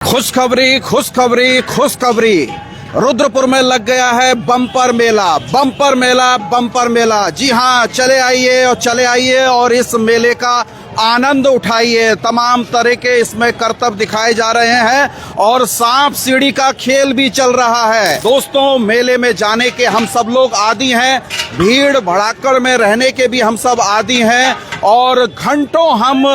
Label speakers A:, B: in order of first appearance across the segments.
A: खुशखबरी खुशखबरी खुशखबरी। रुद्रपुर में लग गया है बम्पर मेला, बम्पर मेला, बम्पर मेला। जी हाँ, चले आइए और इस मेले का आनंद उठाइए। तमाम तरह के इसमें करतब दिखाए जा रहे हैं और सांप सीढ़ी का खेल भी चल रहा है। दोस्तों, मेले में जाने के हम सब लोग आदी हैं, भीड़ भड़ाकड़ में रहने के भी हम सब आदी हैं और घंटों हम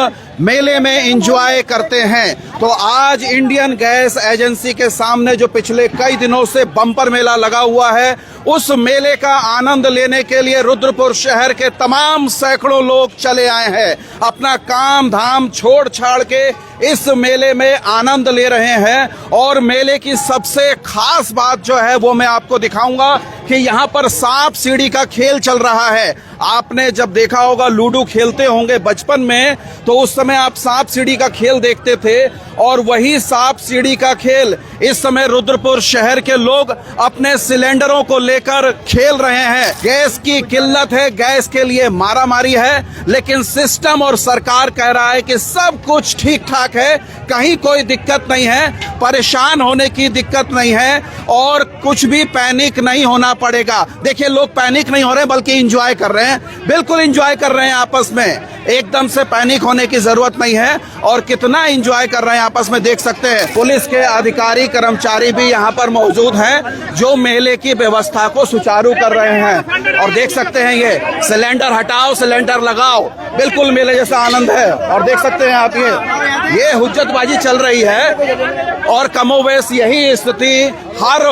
A: मेले में एंजॉय करते हैं। तो आज इंडियन गैस एजेंसी के सामने जो पिछले कई दिनों से बम्पर मेला लगा हुआ है, उस मेले का आनंद लेने के लिए रुद्रपुर शहर के तमाम सैकड़ों लोग चले आए हैं। अपना काम धाम छोड़ छाड़ के इस मेले में आनंद ले रहे हैं और मेले की सबसे खास बात जो है वो मैं आपको दिखाऊंगा कि यहाँ पर सांप सीढ़ी का खेल चल रहा है। आपने जब देखा होगा, लूडो खेलते होंगे बचपन में, तो उस समय आप सांप सीढ़ी का खेल देखते थे और वही सांप सीढ़ी का खेल इस समय रुद्रपुर शहर के लोग अपने सिलेंडरों को लेकर खेल रहे हैं। गैस की किल्लत है, गैस के लिए मारामारी है, लेकिन सिस्टम और सरकार कह रहा है कि सब कुछ ठीक ठाक है, कहीं कोई दिक्कत नहीं है, परेशान होने की दिक्कत नहीं है और कुछ भी पैनिक नहीं होना पड़ेगा। देखिए, लोग पैनिक नहीं हो रहे बल्कि एंजॉय कर रहे हैं, बिल्कुल एंजॉय कर रहे हैं आपस में। एकदम से पैनिक होने की जरूरत नहीं है और कितना एंजॉय कर रहे हैं आपस में देख सकते हैं। पुलिस के अधिकारी कर्मचारी भी यहाँ पर मौजूद हैं जो मेले की व्यवस्था को सुचारू कर रहे हैं। और देख सकते हैं, ये सिलेंडर हटाओ सिलेंडर लगाओ, बिल्कुल मेले जैसा आनंद है। और देख सकते हैं आप, ये हुज्जतबाजी चल रही है और कमोवेश यही स्थिति हर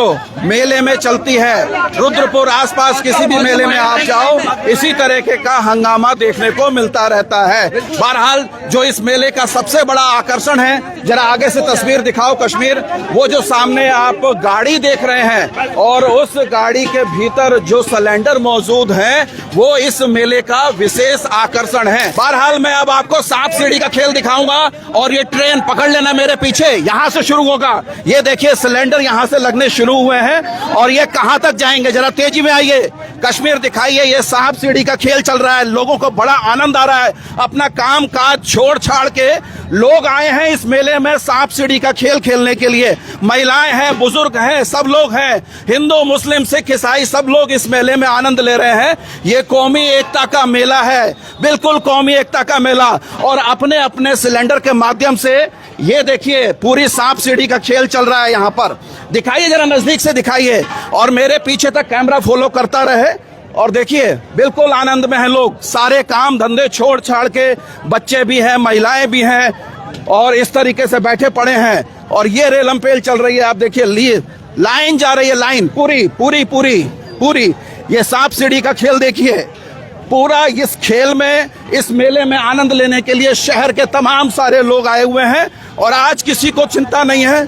A: मेले में चलती है। रुद्रपुर आसपास किसी भी मेले में आप जाओ, इसी तरह का हंगामा देखने को मिलता रहता है। बहरहाल, जो इस मेले का सबसे बड़ा आकर्षण है, जरा आगे से तस्वीर दिखाओ कश्मीर, वो जो सामने आप गाड़ी देख रहे हैं और उस गाड़ी के भीतर जो सिलेंडर मौजूद है, वो इस मेले का विशेष आकर्षण है। बहरहाल, मैं अब आपको सांप सीढ़ी का खेल दिखाऊंगा और ये ट्रेन पकड़ लेना मेरे पीछे, यहाँ से शुरू होगा। ये देखिए, सिलेंडर यहाँ से लगने शुरू हुए हैं और ये कहाँ तक जाएंगे, जरा तेजी में आइए, कश्मीर दिखाइए। ये सांप सीढ़ी का खेल चल रहा है, लोगों को बड़ा आनंद आ रहा है। अपना काम काज छोड़ छाड़ के लोग आए हैं इस मेले में सांप सीढ़ी का खेल खेलने के लिए। महिलाएं हैं, बुजुर्ग हैं, सब लोग हैं, हिंदू मुस्लिम सिख ईसाई सब लोग इस मेले में आनंद ले रहे हैं। ये कौमी एकता का मेला है, बिल्कुल कौमी एकता का मेला। और अपने अपने सिलेंडर के माध्यम से ये देखिए, पूरी सांप सीढ़ी का खेल चल रहा है। यहाँ पर दिखाइए, जरा नजदीक से दिखाइए और मेरे पीछे तक कैमरा फॉलो करता रहे। और देखिए, बिल्कुल आनंद में हैं लोग, सारे काम धंधे छोड़ छाड़ के, बच्चे भी हैं, महिलाएं भी हैं और इस तरीके से बैठे पड़े हैं। और ये रेलमपेल चल रही है, आप देखिए, लाइन जा रही है, लाइन पूरी पूरी पूरी पूरी। ये सांप सीढ़ी का खेल देखिए, पूरा इस खेल में, इस मेले में आनंद लेने के लिए शहर के तमाम सारे लोग आए हुए हैं और आज किसी को चिंता नहीं है,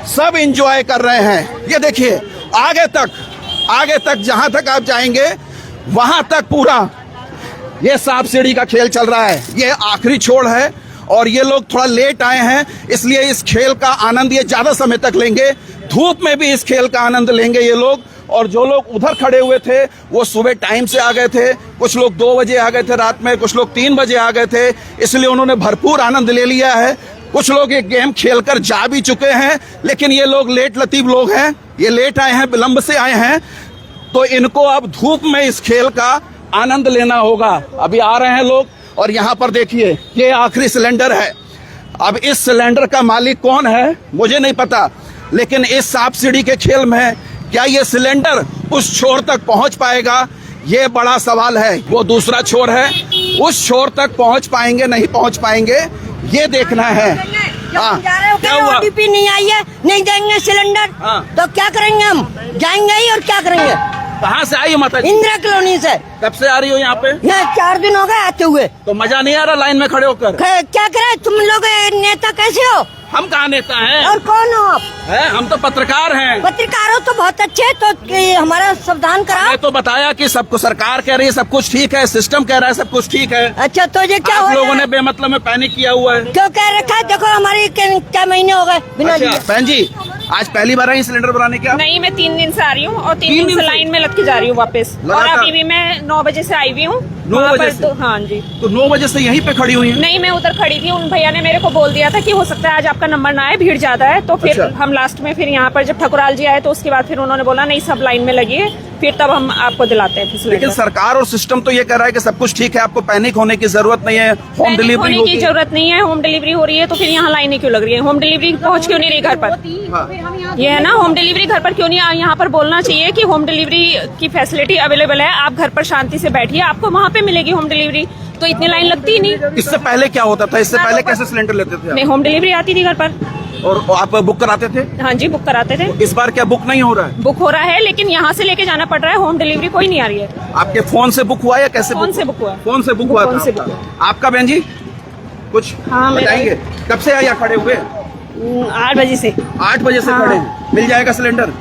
A: सब एंजॉय कर रहे हैं। ये देखिए, आगे तक जहां तक आप जाएंगे वहां तक पूरा ये सांप सीढ़ी का खेल चल रहा है। ये आखिरी छोड़ है और ये लोग थोड़ा लेट आए हैं, इसलिए इस खेल का आनंद ये ज्यादा समय तक लेंगे। धूप में भी इस खेल का आनंद लेंगे ये लोग। और जो लोग उधर खड़े हुए थे वो सुबह टाइम से आ गए थे, कुछ लोग 2 बजे आ गए थे रात में, कुछ लोग 3 बजे आ गए थे, इसलिए उन्होंने भरपूर आनंद ले लिया है। कुछ लोग ये गेम खेलकर जा भी चुके हैं, लेकिन ये लोग लेट लतीफ लोग हैं, ये लेट आए हैं, विलंब से आए हैं, तो इनको अब धूप में इस खेल का आनंद लेना होगा। अभी आ रहे हैं लोग और यहाँ पर देखिए, ये आखिरी सिलेंडर है। अब इस सिलेंडर का मालिक कौन है मुझे नहीं पता, लेकिन इस सांप सीढ़ी के खेल में क्या ये सिलेंडर उस छोर तक पहुंच पाएगा, ये बड़ा सवाल है। वो दूसरा छोर है, उस छोर तक पहुंच पाएंगे नहीं पहुंच पाएंगे, ये देखना है।
B: क्या हुआ? OTP नहीं आई है, नहीं देंगे सिलेंडर, तो क्या करेंगे हम? जाएंगे ही और क्या करेंगे?
A: कहाँ से आई माता जी?
B: इंदिरा कॉलोनी से।
A: कब से आ रही हो यहाँ पे?
B: यहाँ 4 दिन हो गए आते हुए।
A: तो मजा नहीं आ रहा लाइन में खड़े होकर?
B: क्या करें, तुम लोग नेता कैसे हो?
A: हम कहाँ नेता हैं?
B: और कौन हो आप?
A: हम तो पत्रकार हैं।
B: पत्रकार हो तो बहुत अच्छे, तो हमारा सावधान कराओ।
A: मैं तो बताया कि सबको सरकार कह रही है सब कुछ ठीक है, सिस्टम कह रहा है सब कुछ ठीक है।
B: अच्छा, तो ये क्या
A: आप लोगों ने बेमतलब में पैनिक किया हुआ है।
B: क्यों कह रखा है? देखो, हमारे क्या महीने हो गए बिना
A: अच्छा, बहन जी, आज पहली बार आई सिलेंडर बनाने के आप?
C: नहीं, मैं 3 दिन से आ रही हूँ और 3
A: तीन
C: दिन
A: दिन
C: से
A: से?
C: लाइन में लग के जा रही हूँ वापस। और
A: लगातार?
C: अभी भी मैं 9 बजे से आई हुई हूँ
A: 9
C: वहाँ
A: बजे
C: पर
A: से?
C: तो हाँ जी।
A: तो 9 बजे से यहीं पे खड़ी हुई हैं?
C: नहीं, मैं उधर खड़ी थी, उन भैया ने मेरे को बोल दिया था कि हो सकता है आज आपका नंबर ना आए, भीड़ ज्यादा है। तो फिर
A: अच्छा।
C: हम लास्ट में फिर यहाँ पर जब ठकुराल जी आए तो उसके बाद फिर उन्होंने बोला नहीं सब लाइन में लगी है, फिर तब हम आपको दिलाते हैं फिर
A: लेकिन
C: सिलेंडर।
A: सरकार और सिस्टम तो ये कह रहा है कि सब कुछ ठीक है, आपको पैनिक होने की जरूरत नहीं है, होम
C: पैनिक
A: डिलीवरी
C: होने की
A: होगी।
C: जरूरत नहीं है, होम डिलीवरी हो रही है तो फिर यहाँ लाइनें क्यों लग रही है? होम डिलीवरी पहुँच क्यों नहीं रही घर पर?
A: हाँ।
C: ये है ना, होम डिलीवरी घर पर क्यों नहीं? यहाँ पर बोलना चाहिए कि होम डिलीवरी की फैसिलिटी अवेलेबल है, आप घर पर शांति से बैठिए, आपको वहाँ पे मिलेगी होम डिलीवरी, तो इतनी लाइन लगती ही नहीं।
A: इससे पहले क्या होता था? इससे पहले कैसे सिलेंडर लेते थे
C: नहीं,
A: आप?
C: होम डिलीवरी आती थी घर पर।
A: और आप बुक कराते थे?
C: हाँ जी, बुक कराते थे।
A: इस बार क्या बुक नहीं हो रहा है?
C: बुक हो रहा है लेकिन यहाँ से लेके जाना पड़ रहा है, होम डिलीवरी कोई नहीं आ रही है।
A: आपके फोन से बुक हुआ या कैसे?
C: फोन से बुक हुआ है।
A: फोन से बुक हुआ
C: फोन
A: था
C: से
A: आपका?
C: बुक हुआ।
A: आपका बहन जी कुछ
C: हाँ, मेरा-
A: बताएंगे? कब से यहाँ खड़े हुए?
C: 8 बजे से।
A: 8 बजे से
C: हाँ।
A: खड़े हैं। मिल जाएगा सिलेंडर?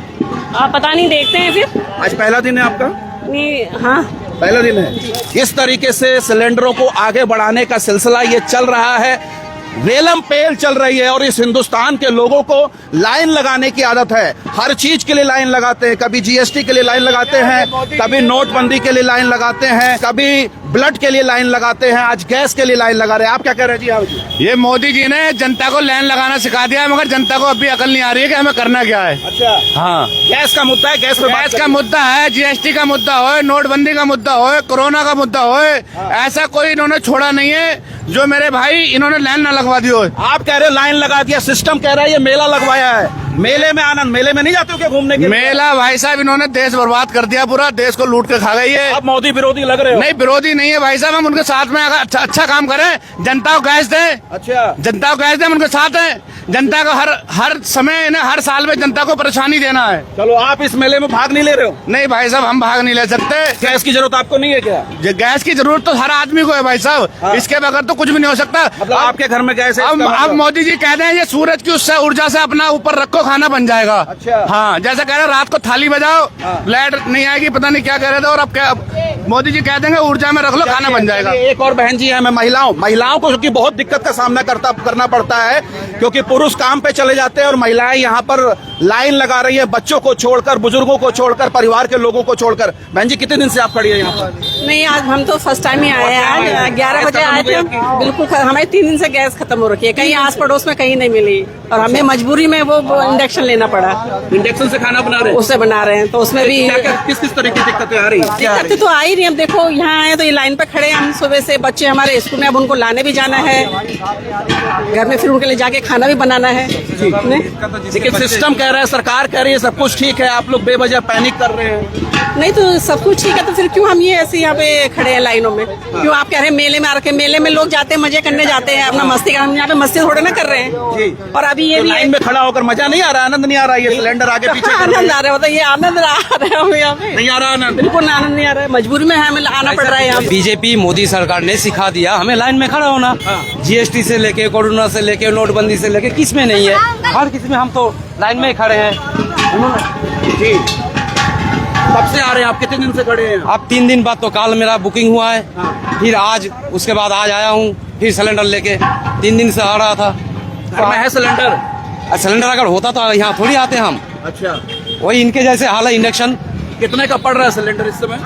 C: आप पता नहीं, देखते हैं फिर।
A: आज पहला दिन है आपका?
C: नहीं, हाँ
A: पहला दिन है। इस तरीके से सिलेंडरों को आगे बढ़ाने का सिलसिला ये चल रहा है, वेलम पेल चल रही है। और इस हिंदुस्तान के लोगों को लाइन लगाने की आदत है, हर चीज के लिए लाइन लगाते हैं। कभी जीएसटी के लिए लाइन लगाते हैं, कभी नोटबंदी के लिए लाइन लगाते हैं, कभी ब्लड के लिए लाइन लगाते हैं, आज गैस के लिए लाइन लगा रहे हैं। आप क्या कह रहे हैं जी? आप जी।
D: ये मोदी जी ने जनता को लाइन लगाना सिखा दिया है, मगर जनता को अभी अकल नहीं आ रही है कि हमें करना क्या है।
A: अच्छा,
D: हाँ,
A: गैस का मुद्दा है, गैस पे बात
D: गैस का
A: करेंगे।
D: मुद्दा है, जीएसटी का मुद्दा हो, नोटबंदी का मुद्दा हो, कोरोना का मुद्दा हो, ऐसा कोई इन्होंने छोड़ा नहीं है जो मेरे भाई इन्होंने लाइन ना लगवा दी हो।
A: आप कह रहे हो लाइन लगा दिया, सिस्टम कह रहा है ये मेला लगवाया है। मेले में आनंद, मेले में नहीं जाते हो क्या घूमने के लिए?
D: मेला भाई साहब इन्होंने देश बर्बाद कर दिया, पूरा देश को लूट के खा गई है।
A: आप मोदी विरोधी लग रहे हो।
D: नहीं, विरोधी नहीं है भाई साहब, हम उनके साथ में अगर अच्छा काम करें, जनता को गैस दें,
A: अच्छा,
D: जनता को गैस दें, हम उनके साथ हैं। जनता को हर समय ना, हर साल में जनता को परेशानी देना है।
A: चलो आप इस मेले में भाग नहीं ले रहे हो?
D: नहीं भाई साहब, हम भाग नहीं ले सकते।
A: गैस की जरूरत आपको नहीं है क्या?
D: गैस की जरूरत तो हर आदमी को है भाई साहब,
A: हाँ।
D: इसके बगैर तो कुछ भी नहीं हो सकता।
A: मतलब आपके घर में गैस है?
D: अब
A: इसका
D: अब
A: मतलब?
D: मोदी जी कहते हैं ये सूरज की उससे ऊर्जा से अपना ऊपर रखो, खाना बन जाएगा।
A: अच्छा।
D: हाँ, जैसे कह रहे रात को थाली बजाओ,
A: हाँ।
D: लाइट नहीं आएगी, पता नहीं क्या कह रहे थे। और अब क्या मोदी जी कह देंगे ऊर्जा में रख लो, खाना बन जाएगा।
A: एक और बहन जी है, मैं महिलाओं को क्योंकि बहुत दिक्कत का सामना करना पड़ता है, क्योंकि पुरुष काम पे चले जाते हैं और महिलाएं यहाँ पर लाइन लगा रही है, बच्चों को छोड़कर, बुजुर्गों को छोड़कर, परिवार के लोगों को छोड़कर। बहन जी कितने दिन से आप खड़ी है यहाँ पर?
E: नहीं, आज हम तो फर्स्ट टाइम ही आए हैं। आज 11 बजे आए थे। बिल्कुल हमारे 3 दिन से गैस खत्म हो रखी है, कहीं आस पड़ोस में कहीं नहीं मिली और हमें मजबूरी में वो इंडक्शन लेना पड़ा।
A: इंडक्शन से खाना बना रहे हैं?
E: उससे बना रहे हैं तो उसमें भी
A: किस किस तरह की दिक्कतें आ रही हैं?
E: दिक्कतें तो आ ही रही है। हम देखो यहाँ आए तो ये लाइन पे खड़े हैं हम सुबह से, बच्चे हमारे स्कूल में, अब उनको लाने भी जाना है, घर में फिर उनके लिए जाके खाना भी बनाना है।
A: लेकिन सिस्टम कह रहा है, सरकार कह रही है सब कुछ ठीक है, आप लोग बेवजह पैनिक कर रहे हैं।
E: नहीं तो सब कुछ ठीक है तो फिर क्यों हम ये ऐसे यहाँ पे खड़े हैं लाइनों में? क्यों आप कह रहे हैं मेले में आ रखे? मेले में लोग जाते हैं, मजे करने जाते हैं, अपना मस्ती करने। हम यहाँ पे मस्ती थोड़े ना कर रहे हैं। और अभी ये
A: तो
E: भी
A: लाइन में खड़ा होकर मजा नहीं आ रहा, आनंद नहीं आ रहा, ये सिलेंडर आगे पीछे कर रहे
E: आनंद
A: हैं।
E: आ रहा है, मतलब ये आनंद आ रहा है हमें यहाँ पे।
A: नहीं आ रहा आनंद?
E: बिल्कुल आनंद नहीं आ रहा है, मजबूरी में है, हमें आना पड़ रहा है यहाँ पे।
F: बीजेपी मोदी सरकार ने सिखा दिया हमें लाइन में खड़ा होना। जीएसटी से लेके, कोरोना से लेके, नोटबंदी से लेके, किस में नहीं है, हर किसी में हम तो लाइन में ही खड़े हैं।
A: जी, कब से आ रहे हैं आप? कितने दिन से खड़े हैं?
F: अब 3 दिन बाद तो कल मेरा बुकिंग हुआ है, फिर आज, उसके बाद आज आया हूँ फिर सिलेंडर लेके। 3 दिन से आ रहा था।
A: घर में है सिलेंडर?
F: सिलेंडर अगर होता तो यहाँ थोड़ी आते हम।
A: अच्छा,
F: वही इनके जैसे हाल है। इंडक्शन
A: कितने का पड़ रहा है सिलेंडर इस समय?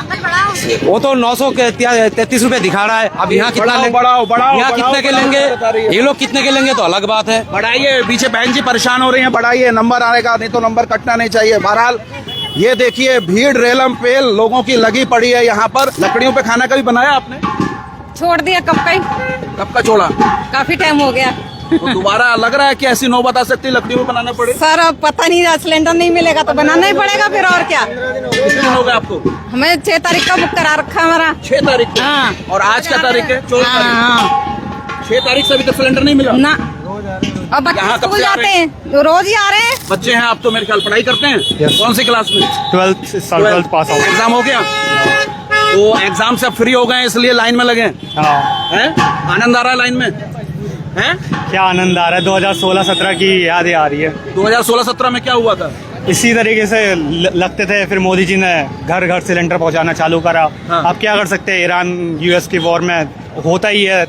F: वो तो 933 रुपए दिखा रहा है। अब यहाँ कितना
A: बढ़ाओ,
F: लेंगे,
A: बढ़ाओ, बढ़ाओ,
F: यहाँ कितने के
A: बढ़ाओ,
F: लेंगे,
A: बता रही है।
F: ये लोग कितने के लेंगे तो अलग बात है।
A: बढ़ाइए, पीछे बहन जी परेशान हो रही हैं, बढ़ाइए, नंबर आएगा, नहीं तो नंबर कटना नहीं चाहिए। बहरहाल ये देखिए भीड़ रेलम पेल लोगों की लगी पड़ी है यहाँ पर। लकड़ियों पे खाना कभी बनाया आपने?
E: छोड़ दिया कब का ही,
A: कब का छोड़ा?
E: काफी टाइम हो गया
A: तो दोबारा लग रहा है कि ऐसी नौबत आ सकती है, लकड़ियों में बनाना पड़े?
E: सर। अब पता नहीं रहा, सिलेंडर नहीं मिलेगा तो बनाना ही पड़ेगा फिर, और क्या।
A: कितने दिन हो गए आपको?
E: हमें 6 तारीख का बुक करा रखा है हमारा।
A: 6 तारीख को।
E: हाँ।
A: और आज क्या तारीख है? 14 तारीख।
E: हाँ।
A: 6 तारीख से अभी तक सिलेंडर नहीं मिला?
E: ना, अब बच्चे
A: यहाँ कब
E: स्कूल
A: से आ
E: जाते
A: रहे
E: हैं, रोज ही आ रहे हैं।
A: बच्चे हैं आप तो मेरे ख्याल पढ़ाई करते हैं? कौन सी क्लास में?
G: 12th pass out.
A: एग्जाम हो गया? तो एग्जाम से फ्री हो गए इसलिए लाइन में लगे
G: हाँ,
A: हैं? आनंद आ रहा है लाइन में? हैं?
G: क्या आनंद आ रहा है। 2016-17 की यादें आ रही है।
A: 2016-17 में क्या हुआ था?
G: इसी तरीके से लगते थे, फिर मोदी जी ने घर घर सिलेंडर पहुंचाना चालू करा।
A: हाँ।
G: आप क्या कर सकते हैं, ईरान यूएस की वॉर में होता ही है,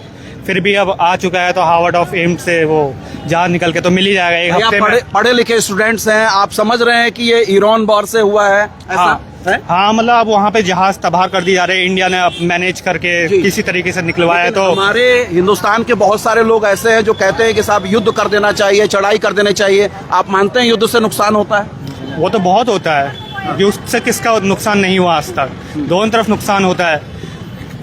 G: फिर भी अब आ चुका है तो हार्वर्ड ऑफ एम्स से वो जहाज निकल के तो मिल ही जाएगा एक
A: आप
G: हफ्ते में।
A: पढ़े लिखे स्टूडेंट्स हैं, आप समझ रहे हैं कि ये ईरान वॉर से हुआ है ऐसा है?
G: हाँ मतलब अब वहाँ पे जहाज तबाह कर दिए जा रहे हैं, इंडिया ने अब मैनेज करके
A: जी।
G: किसी तरीके से निकलवाया है।
A: लेकिन
G: तो
A: हमारे हिंदुस्तान के बहुत सारे लोग ऐसे हैं जो कहते हैं कि साहब युद्ध कर देना चाहिए, चढ़ाई कर देना चाहिए। आप मानते हैं युद्ध से नुकसान होता है?
G: वो तो बहुत होता है, उससे किसका नुकसान नहीं हुआ आज तक, दोनों तरफ नुकसान होता है।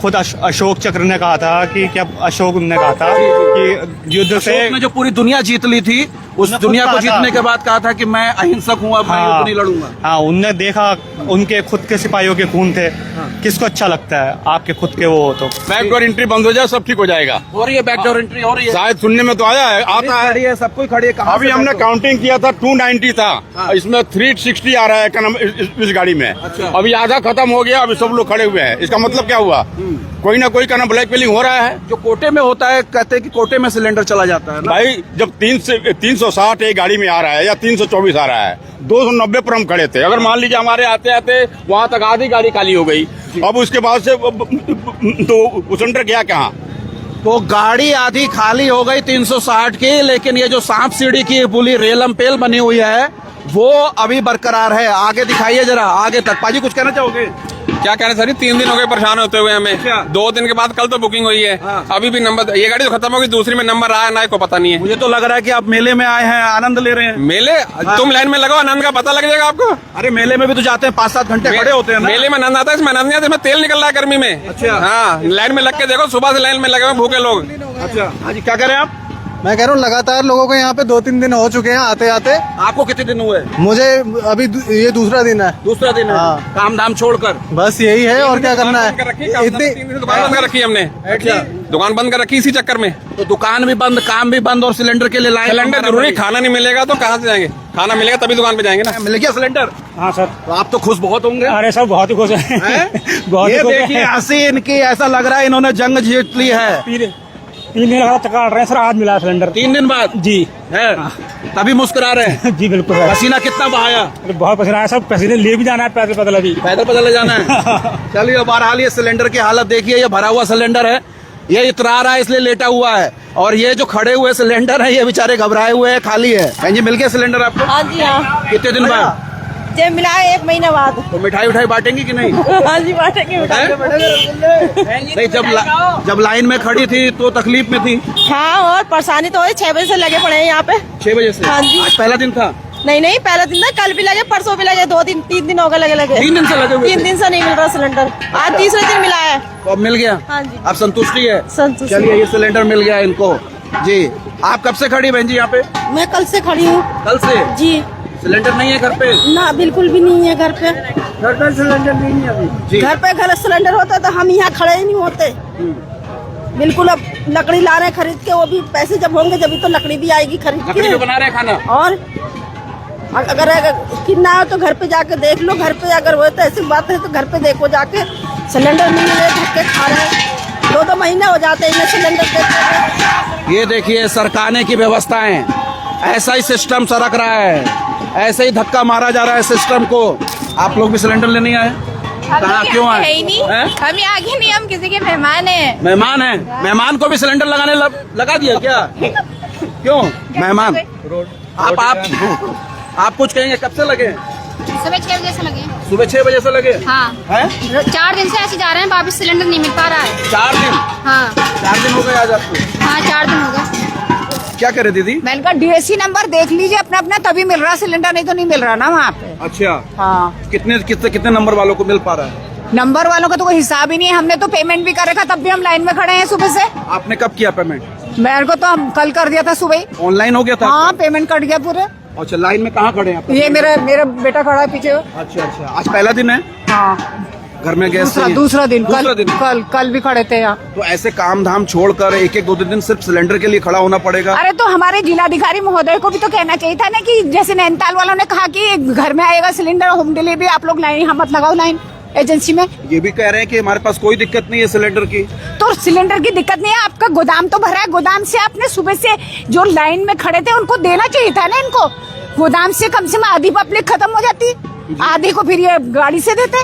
G: खुद अशोक चक्र ने कहा था कि क्या अशोक ने कहा था कि युद्ध से
A: अशोक ने जो पूरी दुनिया जीत ली थी, उस
G: खुद
A: दुनिया को
G: कहा था।
A: जीतने के बाद कहा था कि मैं अहिंसक हूँ, अब मैं युद्ध नहीं लड़ूंगा।
G: हाँ, उनने देखा उनके खुद के सिपाहियों के खून थे। किसको अच्छा लगता है आपके खुद के वो हो तो?
H: बैकडोर एंट्री बंद हो जाए सब ठीक हो जाएगा।
A: हो रही है बैकडोर एंट्री, हो रही है,
H: शायद सुनने में तो आया है, आता है।
A: खड़ी है, सब कोई खड़ी है। कहाँ
H: अभी
A: से
H: हमने
A: backdoor?
H: काउंटिंग किया था 290 था, इसमें 360 आ रहा है इस गाड़ी में।
A: अच्छा।
H: अभी आधा खत्म हो गया, अभी सब लोग खड़े हुए हैं। इसका मतलब क्या हुआ? कोई ना कोई का ना ब्लैक मेलिंग हो रहा है।
A: जो कोटे में होता है, कहते हैं कि कोटे में सिलेंडर चला जाता है ना?
H: भाई जब 360 एक गाड़ी में आ रहा है या 324 आ रहा है, 290 पर हम खड़े थे। अगर मान लीजिए हमारे आते आते वहां तक आधी गाड़ी खाली हो गई, अब उसके बाद से तो सिलेंडर गया कहाँ?
A: तो गाड़ी आधी खाली हो गई 360 की, लेकिन ये जो सांप सीढ़ी की पूरी रेलम पेल बनी हुई है वो अभी बरकरार है। आगे दिखाइए जरा, आगे तक। पाजी कुछ कहना चाहोगे?
I: क्या कह रहे सर, 3 दिन हो गए परेशान होते हुए हमें।
A: अच्छा।
I: 2 दिन के बाद कल तो बुकिंग हुई है, अभी भी नंबर, ये गाड़ी तो खत्म होगी, दूसरी में नंबर आया ना को पता नहीं है।
A: मुझे तो लग रहा है कि आप मेले में आए हैं, आनंद ले रहे हैं।
I: मेले तुम लाइन में लगाओ, आनंद का पता लग जाएगा आपको।
A: अरे मेले में भी तो जाते हैं, 5-7 घंटे खड़े होते हैं ना।
I: मेले में आनंद आता है, इसमें आनंद नहीं आता, इसमें तेल निकल रहा है गर्मी में।
A: अच्छा।
I: हाँ, लाइन में लग के देखो, सुबह से लाइन में लगे हुए भूखे लोग।
A: अच्छा हाँ जी, क्या कह रहे हैं आप?
J: मैं कह रहा हूँ लगातार लोगों को यहाँ पे 2-3 दिन हो चुके हैं आते आते।
A: आपको कितने दिन हुए?
J: मुझे अभी ये दूसरा दिन है।
A: दूसरा दिन है।
J: हाँ।
A: काम धाम छोड़कर
J: बस यही है, और क्या करना
I: दुकान बंद कर रखी
J: है।
I: है,
J: इतनी
I: 3 दिन दुकान बंद कर रखी है हमने।
A: अच्छा।
I: दुकान बंद कर रखी इसी चक्कर में।
A: तो दुकान भी बंद, काम भी बंद, और सिलेंडर के लिए लाइन।
I: सिलेंडर जरूरी, खाना नहीं मिलेगा तो कहाँ से जाएंगे? खाना मिलेगा तभी दुकान पे जाएंगे ना।
A: मिल गया सिलेंडर?
G: हाँ सर।
A: तो आप तो खुश बहुत होंगे।
G: अरे सब बहुत ही खुश है। बहुत ही
A: ये
G: खुश
A: देखिए
G: है।
A: हंसी इनकी, ऐसा लग रहा है इन्होंने जंग जीत ली है।
G: 3 दिन लगा काट रहे हैं सर, आज मिला सिलेंडर।
A: 3 दिन बाद
G: जी
A: है, तभी मुस्कुरा रहे हैं।
G: जी बिल्कुल।
A: पसीना कितना बहाया?
G: बहुत पसीना आया, सब पसीने ले भी जाना है, पैदल पैदल अभी।
A: पैदल पैदल जाना है। चलिए बहरहाल ये सिलेंडर की हालत देखिए, ये भरा हुआ सिलेंडर है, ये इतरा रहा है इसलिए लेटा हुआ है, और ये जो खड़े हुए सिलेंडर है ये बेचारे घबराए हुए हैं, खाली है। बहन जी मिल गया सिलेंडर आपको?
B: हाँ जी हाँ,
A: कितने दिन बाद?
B: जब मिला है 1 महीने बाद।
A: तो मिठाई उठाई बांटेंगी कि नहीं?
B: हाँ जी बांटेंगे।
A: नहीं, जब लाइन में खड़ी थी तो तकलीफ में थी?
B: हाँ, और परेशानी तो है, 6 बजे से लगे पड़े हैं यहाँ पे।
A: 6 बजे से?
B: हाँ जी।
A: आज पहला दिन था?
B: नहीं पहला दिन ना, कल भी लगे, परसों भी लगे, 2-3 दिन हो गए लगे।
A: 3 दिन से लगे हुए?
B: 3 दिन से नहीं मिल रहा सिलेंडर, आज तीसरे दिन मिला है।
A: तो अब मिल गया?
B: हाँ जी।
A: आप संतुष्टि है?
B: संतुष्टि।
A: चलिए ये सिलेंडर मिल गया इनको जी। आप कब से खड़ी बहन जी यहाँ पे?
B: मैं कल से खड़ी हूँ।
A: कल से?
B: जी।
A: सिलेंडर नहीं है घर पे?
B: ना बिल्कुल भी नहीं है घर पे।
A: घर पे सिलेंडर नहीं है अभी जी।
B: घर पे घर सिलेंडर होता तो हम यहाँ खड़े ही नहीं होते। बिल्कुल। अब लकड़ी ला रहे हैं खरीद के, वो भी पैसे जब होंगे जब तो लकड़ी भी आएगी खरीद
A: लकड़ी पे
B: के।
A: बना रहे हैं खाना?
B: और अगर कितना हो तो घर पे जाके देख लो, घर पे अगर वो तो ऐसी बात है तो घर पे देखो जाके, सिलेंडर नहीं मिले, धक्के खा रहे हैं, 2-2 महीने हो जाते हैं सिलेंडर देते।
A: ये देखिए सरकाने की व्यवस्थाएं, ऐसा ही सिस्टम सरक रहा है, ऐसे ही धक्का मारा जा रहा है सिस्टम को। आप लोग भी सिलेंडर लेने आए? कहाँ क्यों आए?
C: है ही नहीं, हम यहाँ आगे नहीं, हम किसी के मेहमान हैं।
A: मेहमान हैं? मेहमान को भी सिलेंडर लगाने लगा दिया क्या? क्यों मेहमान? आप कुछ कहेंगे? कब से लगे?
C: सुबह 6 बजे से लगे।
A: सुबह 6 बजे से लगे
C: हाँ,
A: हैं?
C: 4 दिन से ऐसे जा रहे हैं, वापस सिलेंडर नहीं मिल पा रहा है।
A: 4 दिन?
C: हाँ
A: 4 दिन हो गए आज आपको?
C: हाँ, 4 दिन हो गए।
A: क्या करे दीदी?
K: मैंने कहा DSC नंबर देख लीजिए अपना अपना, तभी मिल रहा सिलेंडर, नहीं तो नहीं मिल रहा ना वहाँ पे।
A: अच्छा
K: हाँ,
A: कितने नंबर वालों को मिल पा रहा है?
K: नंबर वालों का तो कोई हिसाब ही नहीं है। हमने तो पेमेंट भी कर रखा, तब भी हम लाइन में खड़े हैं सुबह से।
A: आपने कब किया पेमेंट?
K: मेरे को तो हम कल कर दिया था सुबह ही।
A: ऑनलाइन हो गया था?
K: हाँ, पेमेंट कट गया पूरे।
A: अच्छा लाइन में कहाँ खड़े हैं आप?
K: ये मेरा बेटा खड़ा है पीछे।
A: अच्छा आज पहला दिन है?
K: हाँ,
A: घर में गैस
K: दूसरा दिन। कल भी खड़े थे यहाँ।
A: तो ऐसे काम धाम छोड़कर 1-2 दिन सिर्फ सिलेंडर के लिए खड़ा होना पड़ेगा?
K: अरे तो हमारे जिलाधिकारी महोदय को भी तो कहना चाहिए था ना, कि जैसे नैनीताल वालों ने कहा कि घर में आएगा सिलेंडर, होम डिलीवरी, आप लोग लाइन यहाँ मत लगाओ लाइन एजेंसी में।
A: ये भी कह रहे हैं कि हमारे पास कोई दिक्कत नहीं है सिलेंडर की।
K: तो सिलेंडर की दिक्कत नहीं है, आपका गोदाम तो भरा है, गोदाम से आपने सुबह से जो लाइन में खड़े थे उनको देना चाहिए था ना। इनको गोदाम से कम से कम आधी पब्लिक खत्म हो जाती, आधी को फिर ये गाड़ी से देते।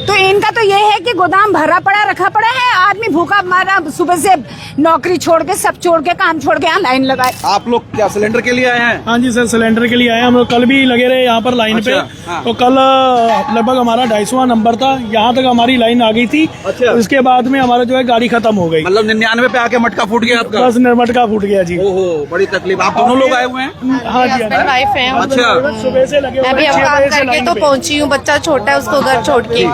K: तो इनका तो ये है कि गोदाम भरा पड़ा रखा पड़ा है, आदमी भूखा मारा सुबह से नौकरी छोड़ के सब छोड़ के काम छोड़ के यहाँ लाइन लगाए।
A: आप लोग क्या सिलेंडर के लिए आए हैं?
J: हाँ जी सर, सिलेंडर के लिए आए हम लोग। कल भी लगे रहे यहाँ पर लाइन पे।
A: हाँ।
J: तो कल लगभग हमारा 250वां नंबर था, यहाँ तक हमारी लाइन आ गई थी।
A: अच्छा।
J: उसके बाद में हमारा जो है गाड़ी खत्म हो गई।
A: मतलब 99 पे आके मटका फूट गया आपका?
J: बस मटका फूट गया जी।
A: ओहो, बड़ी तकलीफ। आप दोनों लोग आए हुए हैं?
J: हाँ जी,
L: वाइफ है।
A: अच्छा।
J: सुबह से लगे हुए
L: अभी
J: हैं,
L: हम
J: 6
L: काम
J: बजे से
L: करके
J: लाइन
L: तो
J: पे।
L: पहुंची हूँ, बच्चा छोटा है उसको घर छोड़ के,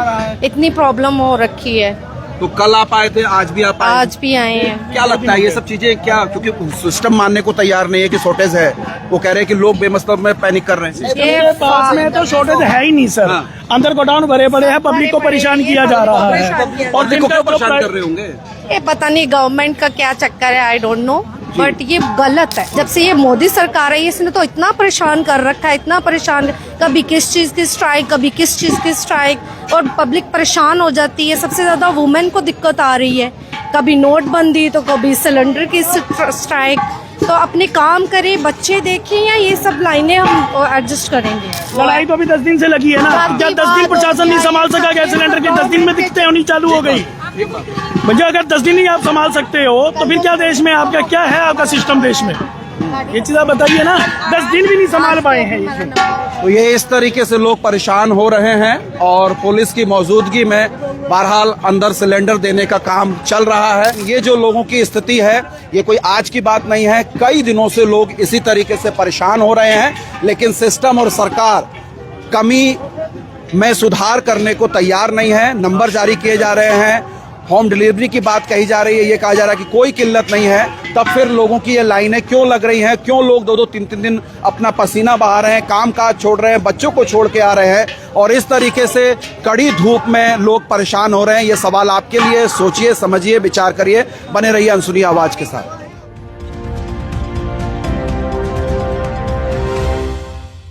L: इतनी प्रॉब्लम हो रखी है।
A: तो कल आप आए थे, आज भी आप आए?
L: आज भी आए हैं।
A: क्या लगता है ये सब चीजें क्या, क्योंकि सिस्टम मानने को तैयार नहीं है कि शॉर्टेज है, वो कह रहे हैं कि लोग बेमतलब में पैनिक कर रहे हैं।
J: मेरे पास में तो शॉर्टेज है ही नहीं सर।
A: हाँ।
J: अंदर गोडाउन भरे पड़े हैं, पब्लिक को परेशान किया जा रहा है।
A: और देखो क्यों परेशान कर रहे होंगे?
L: ये पता नहीं गवर्नमेंट का क्या चक्कर है, आई डोंट नो, बट ये गलत है। जब से ये मोदी सरकार है, इसने तो इतना परेशान कर रखा है, इतना परेशान, कभी किस चीज की स्ट्राइक, कभी किस चीज की स्ट्राइक, और पब्लिक परेशान हो जाती है। सबसे ज्यादा वुमेन को दिक्कत आ रही है, कभी नोटबंदी तो कभी सिलेंडर की स्ट्राइक। तो अपने काम करें, बच्चे देखें, या ये सब लाइनें हम एडजस्ट करेंगे।
J: लड़ाई तो अभी 10 दिन से लगी है ना। जब 10 दिन प्रशासन नहीं संभाल सका गैस सिलेंडर के, 10 दिन में दिक्कतें होनी चालू हो गई। भैया अगर 10 दिन ही आप संभाल सकते हो तो फिर क्या देश में आपका क्या है, आपका सिस्टम देश में? ये चीज आप बताइए ना, 10 दिन भी नहीं संभाल पाए हैं ये।
A: तो ये इस तरीके से लोग परेशान हो रहे हैं और पुलिस की मौजूदगी में बहरहाल अंदर सिलेंडर देने का काम चल रहा है। ये जो लोगों की स्थिति है, ये कोई आज की बात नहीं है, कई दिनों से लोग इसी तरीके से परेशान हो रहे हैं, लेकिन सिस्टम और सरकार कमी में सुधार करने को तैयार नहीं है। नंबर जारी किए जा रहे हैं, होम डिलीवरी की बात कही जा रही है, ये कहा जा रहा है कि कोई किल्लत नहीं है, तब फिर लोगों की ये लाइनें क्यों लग रही हैं? क्यों लोग 2-2, 3-3 दिन अपना पसीना बहा रहे हैं, काम काज छोड़ रहे हैं, बच्चों को छोड़ के आ रहे हैं और इस तरीके से कड़ी धूप में लोग परेशान हो रहे हैं? ये सवाल आपके लिए, सोचिए, समझिए, विचार करिए। बने रहिए अनसुनी आवाज के साथ।